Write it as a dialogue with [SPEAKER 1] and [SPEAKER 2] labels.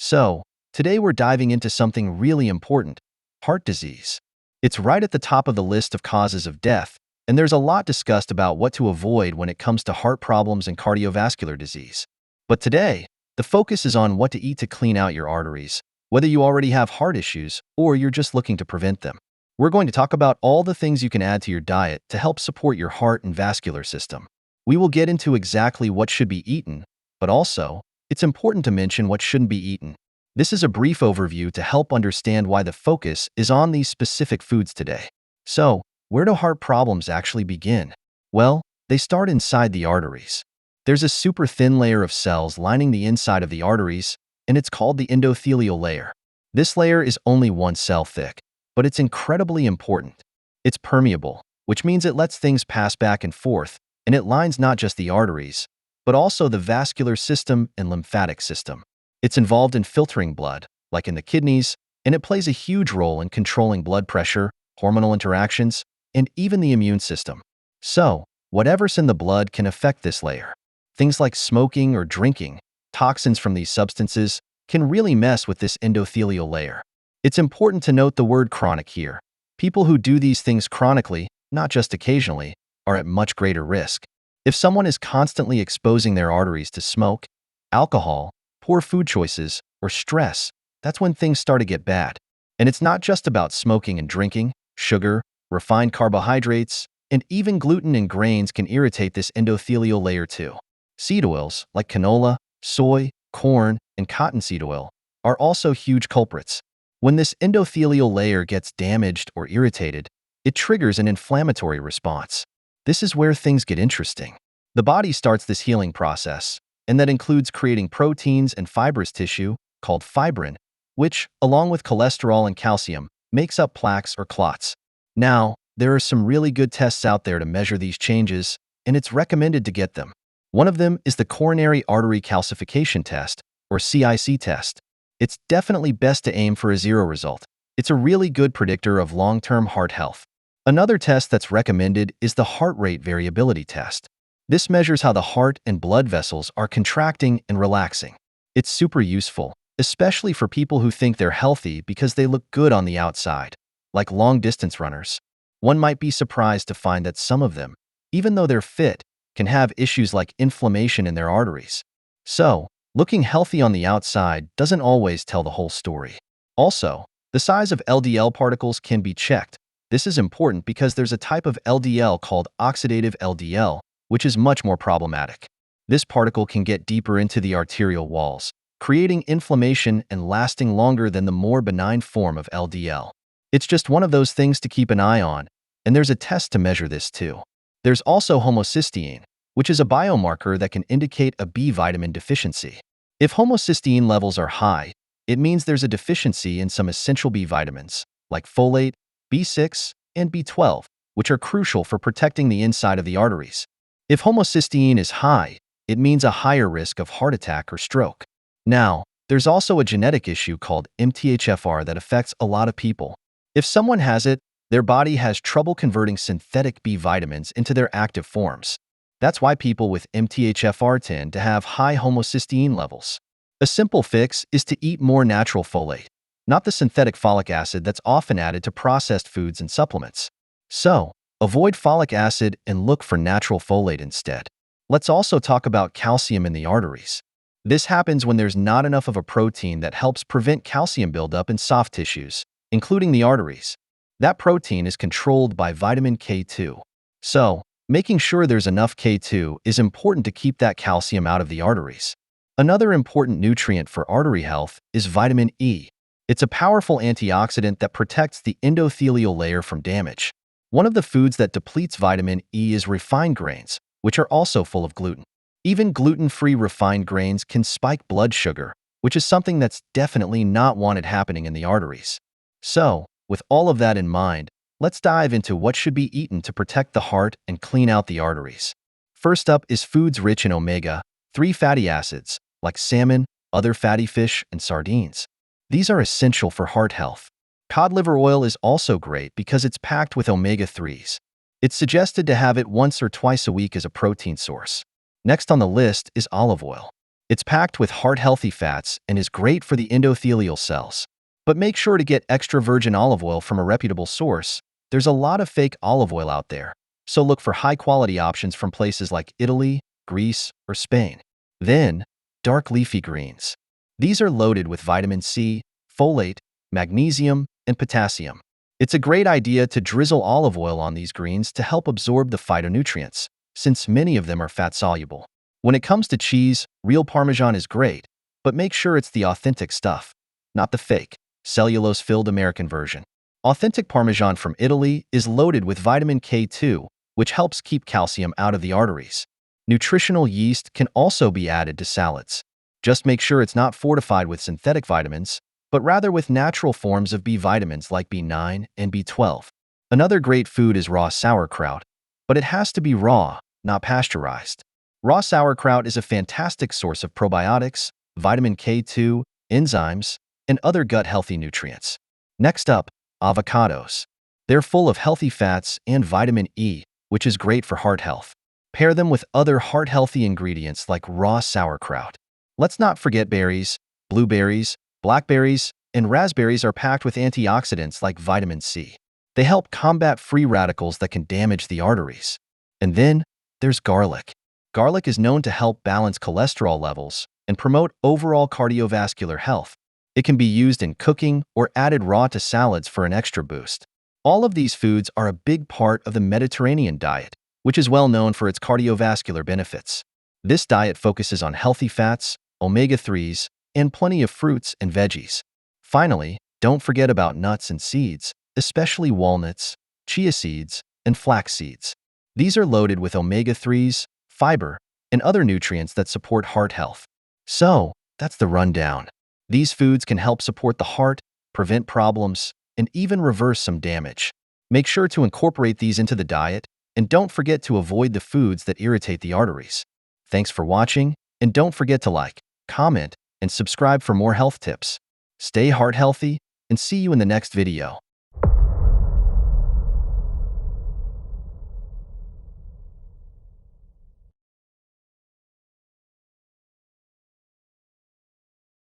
[SPEAKER 1] So, today we're diving into something really important: heart disease. It's right at the top of the list of causes of death, and there's a lot discussed about what to avoid when it comes to heart problems and cardiovascular disease. But today, the focus is on what to eat to clean out your arteries, whether you already have heart issues or you're just looking to prevent them. We're going to talk about all the things you can add to your diet to help support your heart and vascular system. We will get into exactly what should be eaten, but also, it's important to mention what shouldn't be eaten. This is a brief overview to help understand why the focus is on these specific foods today. So, where do heart problems actually begin? Well, they start inside the arteries. There's a super thin layer of cells lining the inside of the arteries, and it's called the endothelial layer. This layer is only one cell thick, but it's incredibly important. It's permeable, which means it lets things pass back and forth, and it lines not just the arteries, but also the vascular system and lymphatic system. It's involved in filtering blood, like in the kidneys, and it plays a huge role in controlling blood pressure, hormonal interactions, and even the immune system. So, whatever's in the blood can affect this layer. Things like smoking or drinking, toxins from these substances, can really mess with this endothelial layer. It's important to note the word chronic here. People who do these things chronically, not just occasionally, are at much greater risk. If someone is constantly exposing their arteries to smoke, alcohol, poor food choices, or stress, that's when things start to get bad. And it's not just about smoking and drinking. Sugar, refined carbohydrates, and even gluten and grains can irritate this endothelial layer too. Seed oils like canola, soy, corn, and cottonseed oil are also huge culprits. When this endothelial layer gets damaged or irritated, it triggers an inflammatory response. This is where things get interesting. The body starts this healing process, and that includes creating proteins and fibrous tissue, called fibrin, which, along with cholesterol and calcium, makes up plaques or clots. Now, there are some really good tests out there to measure these changes, and it's recommended to get them. One of them is the coronary artery calcification test, or CIC test. It's definitely best to aim for a 0 result. It's a really good predictor of long-term heart health. Another test that's recommended is the heart rate variability test. This measures how the heart and blood vessels are contracting and relaxing. It's super useful, especially for people who think they're healthy because they look good on the outside, like long-distance runners. One might be surprised to find that some of them, even though they're fit, can have issues like inflammation in their arteries. So, looking healthy on the outside doesn't always tell the whole story. Also, the size of LDL particles can be checked. This is important because there's a type of LDL called oxidative LDL, which is much more problematic. This particle can get deeper into the arterial walls, creating inflammation and lasting longer than the more benign form of LDL. It's just one of those things to keep an eye on, and there's a test to measure this too. There's also homocysteine, which is a biomarker that can indicate a B vitamin deficiency. If homocysteine levels are high, it means there's a deficiency in some essential B vitamins, like folate, B6, and B12, which are crucial for protecting the inside of the arteries. If homocysteine is high, it means a higher risk of heart attack or stroke. Now, there's also a genetic issue called MTHFR that affects a lot of people. If someone has it, their body has trouble converting synthetic B vitamins into their active forms. That's why people with MTHFR tend to have high homocysteine levels. A simple fix is to eat more natural folate, not the synthetic folic acid that's often added to processed foods and supplements. So, avoid folic acid and look for natural folate instead. Let's also talk about calcium in the arteries. This happens when there's not enough of a protein that helps prevent calcium buildup in soft tissues, including the arteries. That protein is controlled by vitamin K2. So, making sure there's enough K2 is important to keep that calcium out of the arteries. Another important nutrient for artery health is vitamin E. It's a powerful antioxidant that protects the endothelial layer from damage. One of the foods that depletes vitamin E is refined grains, which are also full of gluten. Even gluten-free refined grains can spike blood sugar, which is something that's definitely not wanted happening in the arteries. So, with all of that in mind, let's dive into what should be eaten to protect the heart and clean out the arteries. First up is foods rich in omega-3 fatty acids, like salmon, other fatty fish, and sardines. These are essential for heart health. Cod liver oil is also great because it's packed with omega-3s. It's suggested to have it once or twice a week as a protein source. Next on the list is olive oil. It's packed with heart-healthy fats and is great for the endothelial cells. But make sure to get extra virgin olive oil from a reputable source. There's a lot of fake olive oil out there, so look for high-quality options from places like Italy, Greece, or Spain. Then, dark leafy greens. These are loaded with vitamin C, folate, magnesium, and potassium. It's a great idea to drizzle olive oil on these greens to help absorb the phytonutrients, since many of them are fat-soluble. When it comes to cheese, real Parmesan is great, but make sure it's the authentic stuff, not the fake, cellulose-filled American version. Authentic Parmesan from Italy is loaded with vitamin K2, which helps keep calcium out of the arteries. Nutritional yeast can also be added to salads. Just make sure it's not fortified with synthetic vitamins, but rather with natural forms of B vitamins like B9 and B12. Another great food is raw sauerkraut, but it has to be raw, not pasteurized. Raw sauerkraut is a fantastic source of probiotics, vitamin K2, enzymes, and other gut-healthy nutrients. Next up, avocados. They're full of healthy fats and vitamin E, which is great for heart health. Pair them with other heart-healthy ingredients like raw sauerkraut. Let's not forget berries. Blueberries, blackberries, and raspberries are packed with antioxidants like vitamin C. They help combat free radicals that can damage the arteries. And then, there's garlic. Garlic is known to help balance cholesterol levels and promote overall cardiovascular health. It can be used in cooking or added raw to salads for an extra boost. All of these foods are a big part of the Mediterranean diet, which is well known for its cardiovascular benefits. This diet focuses on healthy fats, omega-3s, and plenty of fruits and veggies. Finally, don't forget about nuts and seeds, especially walnuts, chia seeds, and flax seeds. These are loaded with omega-3s, fiber, and other nutrients that support heart health. So, that's the rundown. These foods can help support the heart, prevent problems, and even reverse some damage. Make sure to incorporate these into the diet, and don't forget to avoid the foods that irritate the arteries. Thanks for watching, and don't forget to like, comment, and subscribe for more health tips. Stay heart healthy, and see you in the next video.